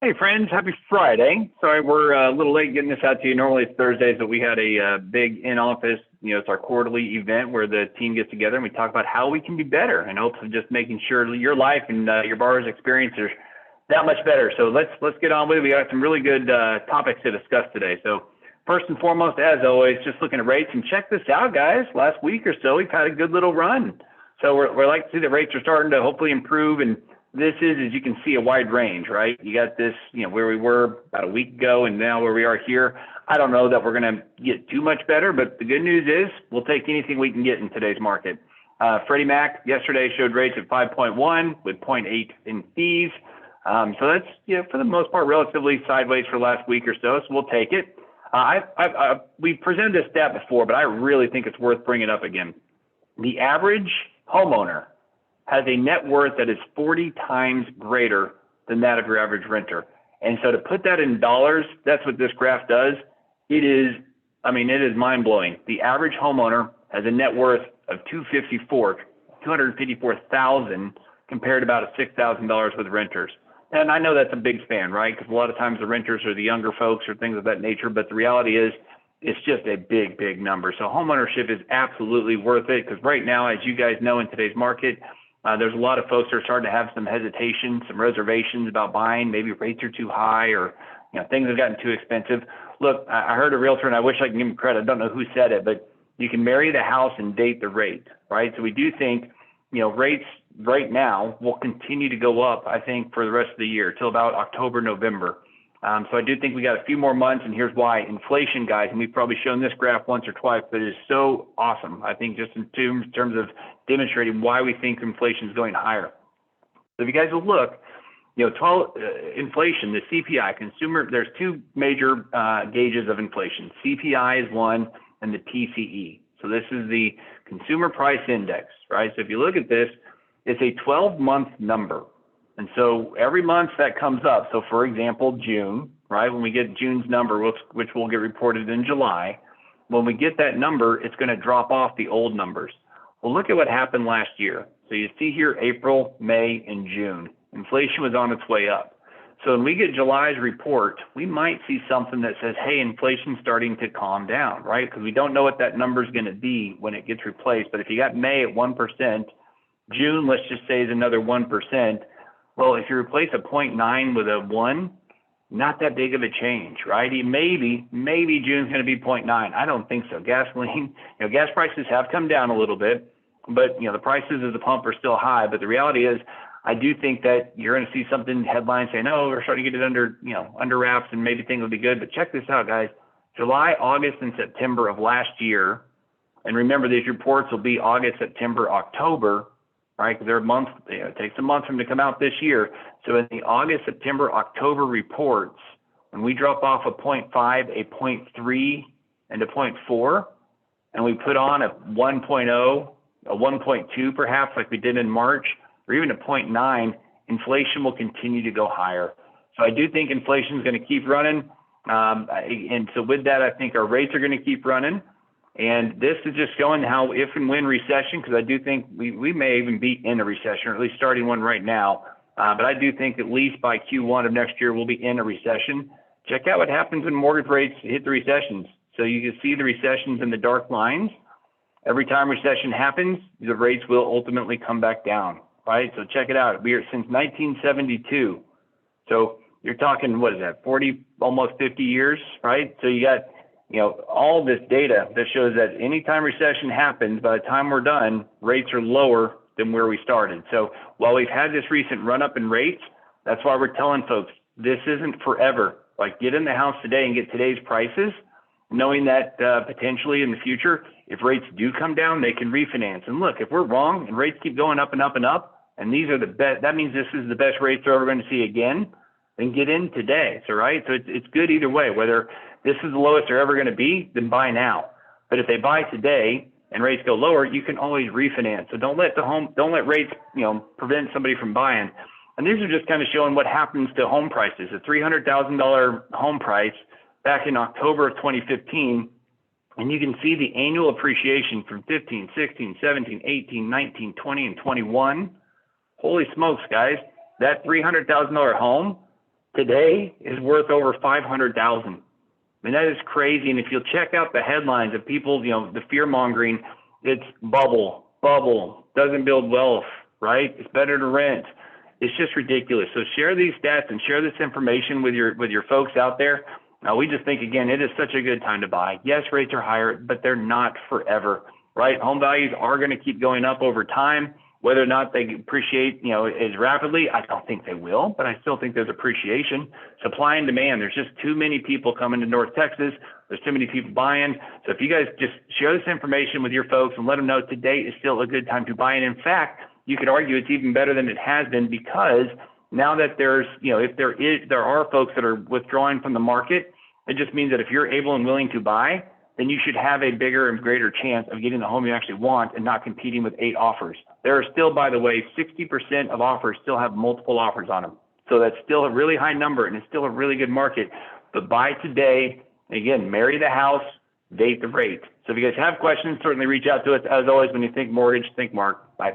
Hey friends, happy Friday. Sorry we're a little late getting this out to you. Normally it's Thursdays, but we had a big in-office, it's our quarterly event where the team gets together and we talk about how we can be better in hopes of just making sure your life and your borrower's experience are that much better. So let's get on with it. We got some really good topics to discuss today. So first and foremost, as always, just looking at rates, and check this out, guys. Last week or so, we've had a good little run. So we're like to see the rates are starting to hopefully improve, and this is, as you can see, a wide range, right? You got this, where we were about a week ago and now where we are here. I don't know that we're going to get too much better, but the good news is we'll take anything we can get in today's market. Freddie Mac yesterday showed rates at 5.1 with 0.8 in fees. So that's, for the most part, relatively sideways for the last week or so we'll take it. We presented this stat before, but I really think it's worth bringing up again. The average homeowner has a net worth that is 40 times greater than that of your average renter. And so to put that in dollars, that's what this graph does. It is mind-blowing. The average homeowner has a net worth of $254,000 compared to about $6,000 with renters. And I know that's a big span, right? Because a lot of times the renters are the younger folks or things of that nature, but the reality is it's just a big, big number. So homeownership is absolutely worth it because right now, as you guys know, in today's market, there's a lot of folks that are starting to have some hesitation, some reservations about buying. Maybe rates are too high or things have gotten too expensive. Look, I heard a realtor, and I wish I could give him credit. I don't know who said it, but you can marry the house and date the rate, right? So we do think, rates right now will continue to go up, I think, for the rest of the year till about October, November. So I do think we got a few more months, and here's why. Inflation, guys, and we've probably shown this graph once or twice, but it is so awesome, I think, just in terms of demonstrating why we think inflation is going higher. So if you guys will look, inflation, the CPI, consumer, there's two major gauges of inflation. CPI is one, and the PCE. So this is the Consumer Price Index, right? So if you look at this, it's a 12-month number. And so every month that comes up, so for example, June, right, when we get June's number, which will get reported in July, when we get that number, it's going to drop off the old numbers. Well, look at what happened last year. So you see here April, May, and June. Inflation was on its way up. So when we get July's report, we might see something that says, hey, inflation's starting to calm down, right? Because we don't know what that number is going to be when it gets replaced. But if you got May at 1%, June, let's just say, is another 1%. Well, if you replace a 0.9 with a 1, not that big of a change, right? Maybe June's going to be 0.9. I don't think so. Gasoline, gas prices have come down a little bit, but the prices at the pump are still high. But the reality is, I do think that you're going to see something headlines saying, "Oh, we're starting to get it under wraps, and maybe things will be good." But check this out, guys. July, August, and September of last year, and remember these reports will be August, September, October. Right, because they're a month. It takes a month for them to come out this year. So in the August, September, October reports, when we drop off a 0.5, a 0.3, and a 0.4, and we put on a 1.0, a 1.2 perhaps, like we did in March, or even a 0.9, inflation will continue to go higher. So I do think inflation is going to keep running. And so with that, I think our rates are going to keep running. And this is just showing how if and when recession, because I do think we may even be in a recession, or at least starting one right now. But I do think at least by Q1 of next year, we'll be in a recession. Check out what happens when mortgage rates hit the recessions. So you can see the recessions in the dark lines. Every time recession happens, the rates will ultimately come back down, right? So check it out. We are since 1972. So you're talking, what is that, 40, almost 50 years, right? So you got all this data that shows that anytime recession happens, by the time we're done, rates are lower than where we started. So while we've had this recent run up in rates, that's why we're telling folks this isn't forever. Like, get in the house today and get today's prices, knowing that potentially in the future, if rates do come down, they can refinance. And look, if we're wrong and rates keep going up and up and up, and these are the best, that means this is the best rates they're ever going to see again, then get in today. So, right? So it's good either way, whether this is the lowest they're ever going to be, then buy now. But if they buy today and rates go lower, you can always refinance. So don't let rates, prevent somebody from buying. And these are just kind of showing what happens to home prices. A $300,000 home price back in October of 2015, and you can see the annual appreciation from 15, 16, 17, 18, 19, 20, and 21. Holy smokes, guys. That $300,000 home today is worth over 500,000. I mean, that is crazy. And if you'll check out the headlines of people, the fear mongering, it's bubble, doesn't build wealth, right? It's better to rent. It's just ridiculous. So share these stats and share this information with your folks out there. We just think, again, it is such a good time to buy. Yes, rates are higher, but they're not forever, right? Home values are going to keep going up over time. Whether or not they appreciate, as rapidly, I don't think they will, but I still think there's appreciation. Supply and demand, there's just too many people coming to North Texas. There's too many people buying. So if you guys just share this information with your folks and let them know today is still a good time to buy. And in fact, you could argue it's even better than it has been, because now that there's, if there are folks that are withdrawing from the market, it just means that if you're able and willing to buy, then you should have a bigger and greater chance of getting the home you actually want and not competing with 8 offers. There are still, by the way, 60% of offers still have multiple offers on them. So that's still a really high number, and it's still a really good market. But buy today. Again, marry the house, date the rate. So if you guys have questions, certainly reach out to us. As always, when you think mortgage, think Mark. Bye.